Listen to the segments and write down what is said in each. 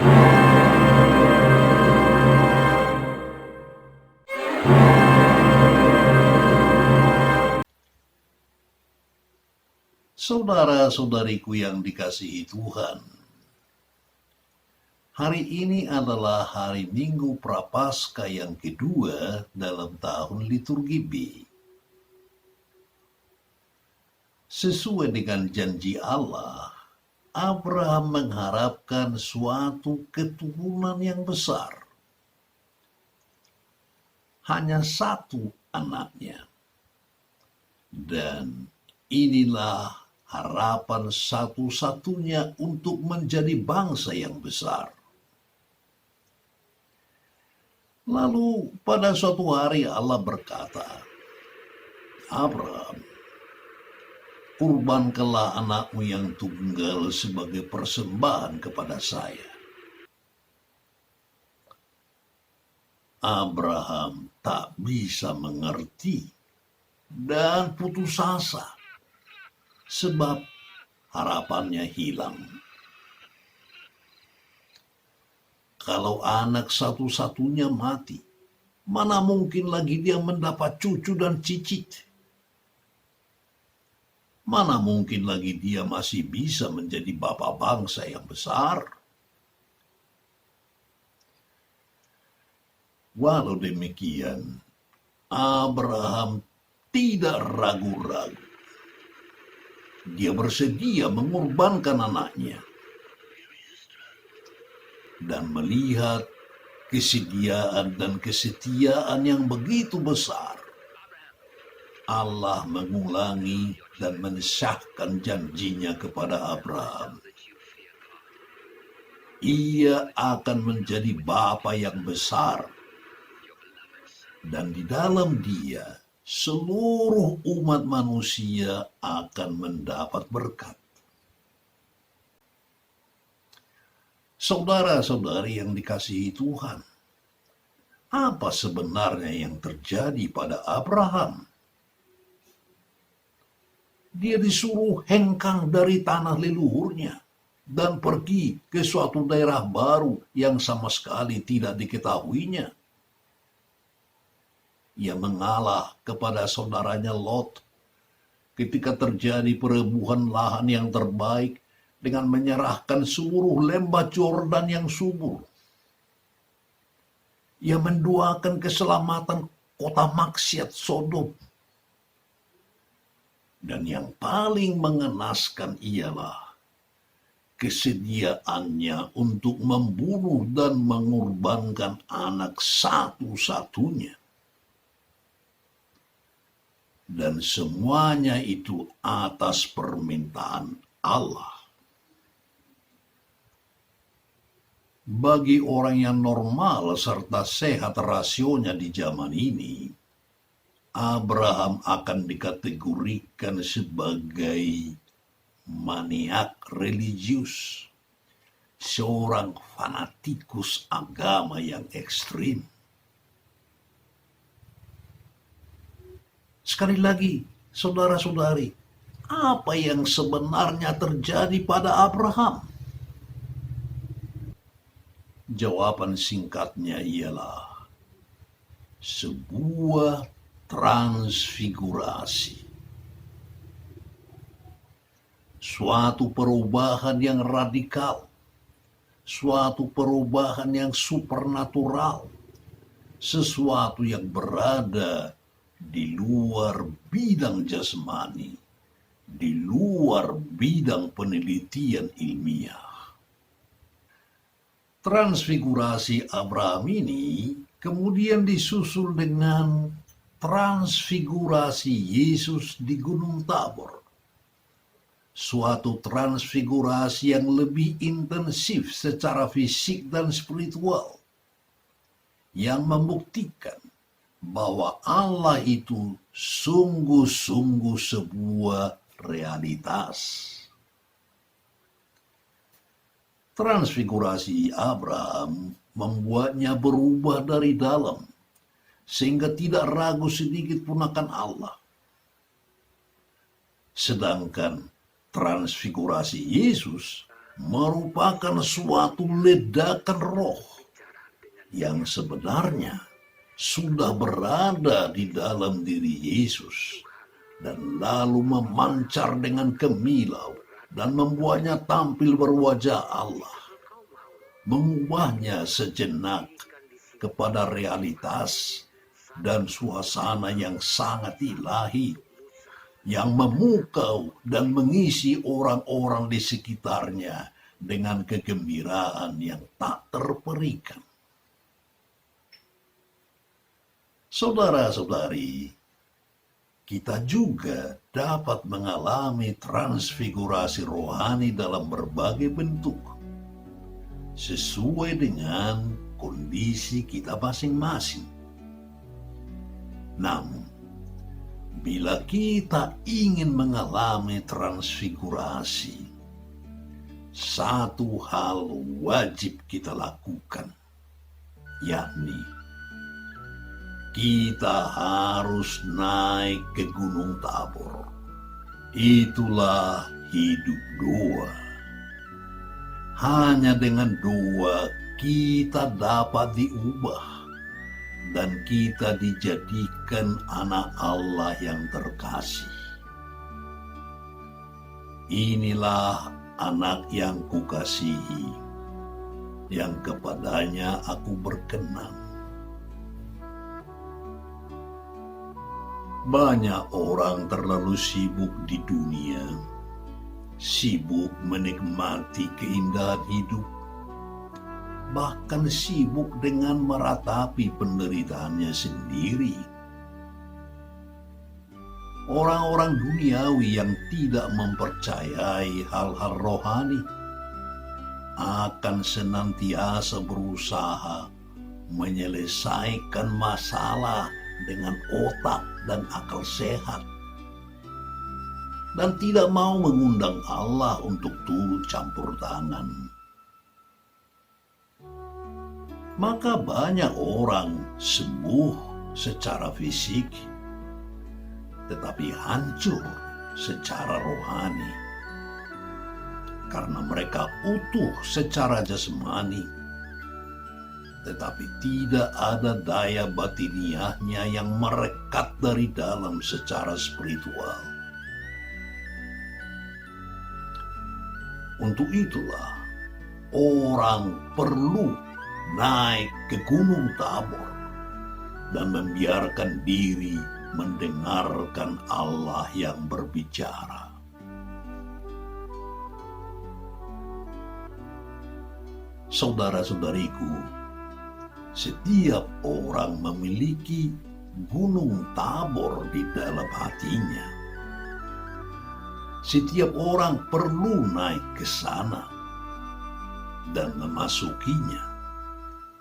Saudara-saudariku yang dikasihi Tuhan, hari ini adalah hari Minggu Prapaskah yang kedua dalam tahun liturgi B. Sesuai dengan janji Allah, Abraham mengharapkan suatu keturunan yang besar. Hanya satu anaknya. Dan inilah harapan satu-satunya untuk menjadi bangsa yang besar. Lalu pada suatu hari Allah berkata, Abraham, kurbankanlah anakmu yang tunggal sebagai persembahan kepada saya. Abraham tak bisa mengerti dan putus asa, sebab harapannya hilang. Kalau anak satu-satunya mati, mana mungkin lagi dia mendapat cucu dan cicit? Mana mungkin lagi dia masih bisa menjadi bapa bangsa yang besar? Walau demikian, Abraham tidak ragu-ragu. Dia bersedia mengorbankan anaknya. Dan melihat kesediaan dan kesetiaan yang begitu besar, Allah mengulangi dan mensahkan janjinya kepada Abraham. Ia akan menjadi bapa yang besar, dan di dalam dia seluruh umat manusia akan mendapat berkat. Saudara-saudari yang dikasihi Tuhan, apa sebenarnya yang terjadi pada Abraham? Dia disuruh hengkang dari tanah leluhurnya dan pergi ke suatu daerah baru yang sama sekali tidak diketahuinya. Ia mengalah kepada saudaranya Lot ketika terjadi perebuhan lahan yang terbaik dengan menyerahkan seluruh lembah Yordan yang subur. Ia mendoakan keselamatan kota maksiat Sodom. Dan yang paling mengenaskan ialah kesediaannya untuk membunuh dan mengorbankan anak satu-satunya. Dan semuanya itu atas permintaan Allah. Bagi orang yang normal serta sehat rasionya di zaman ini, Abraham akan dikategorikan sebagai maniak religius, seorang fanatikus agama yang ekstrim. Sekali lagi, saudara-saudari, apa yang sebenarnya terjadi pada Abraham? Jawaban singkatnya ialah sebuah transfigurasi. Suatu perubahan yang radikal, suatu perubahan yang supernatural, sesuatu yang berada di luar bidang jasmani, di luar bidang penelitian ilmiah. Transfigurasi Abraham ini kemudian disusul dengan transfigurasi Yesus di Gunung Tabor. Suatu transfigurasi yang lebih intensif secara fisik dan spiritual, yang membuktikan bahwa Allah itu sungguh-sungguh sebuah realitas. Transfigurasi Abraham membuatnya berubah dari dalam, sehingga tidak ragu sedikit pun akan Allah. Sedangkan transfigurasi Yesus merupakan suatu ledakan roh yang sebenarnya sudah berada di dalam diri Yesus dan lalu memancar dengan kemilau dan membuatnya tampil berwajah Allah, mengubahnya sejenak kepada realitas dan suasana yang sangat ilahi yang memukau dan mengisi orang-orang di sekitarnya dengan kegembiraan yang tak terperikan. Saudara-saudari, kita juga dapat mengalami transfigurasi rohani dalam berbagai bentuk, sesuai dengan kondisi kita masing-masing. Namun, bila kita ingin mengalami transfigurasi, satu hal wajib kita lakukan, yakni kita harus naik ke Gunung Tabor. Itulah hidup doa. Hanya dengan doa kita dapat diubah dan kita dijadikan anak Allah yang terkasih. Inilah anak yang kukasihi, yang kepadanya aku berkenan. Banyak orang terlalu sibuk di dunia, sibuk menikmati keindahan hidup, bahkan sibuk dengan meratapi penderitaannya sendiri. Orang-orang duniawi yang tidak mempercayai hal-hal rohani akan senantiasa berusaha menyelesaikan masalah dengan otak dan akal sehat, dan tidak mau mengundang Allah untuk turut campur tangan. Maka banyak orang sembuh secara fisik, tetapi hancur secara rohani, karena mereka utuh secara jasmani, tetapi tidak ada daya batiniahnya yang merekat dari dalam secara spiritual. Untuk itulah orang perlu naik ke Gunung Tabor dan membiarkan diri mendengarkan Allah yang berbicara. Saudara-saudariku, setiap orang memiliki Gunung Tabor di dalam hatinya. Setiap orang perlu naik ke sana dan memasukinya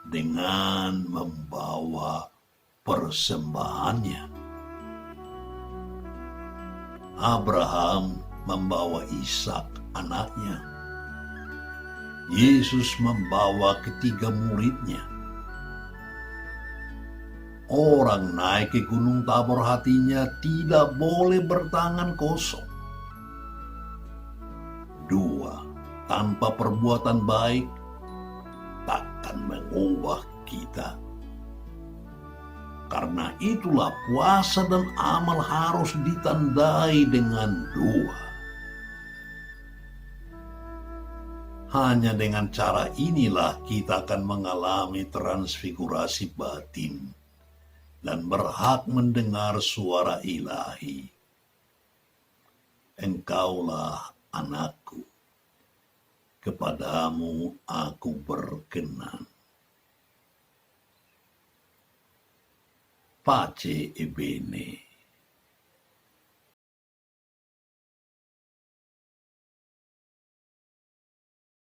dengan membawa persembahannya. Abraham membawa Ishak anaknya. Yesus membawa ketiga muridnya. Orang naik ke Gunung Tabor hatinya tidak boleh bertangan kosong. 2. Tanpa perbuatan baik takkan mengubah kita. Karena itulah puasa dan amal harus ditandai dengan doa. Hanya dengan cara inilah kita akan mengalami transfigurasi batin dan berhak mendengar suara ilahi. Engkaulah anakku, kepadamu aku berkenan. Pace e bene.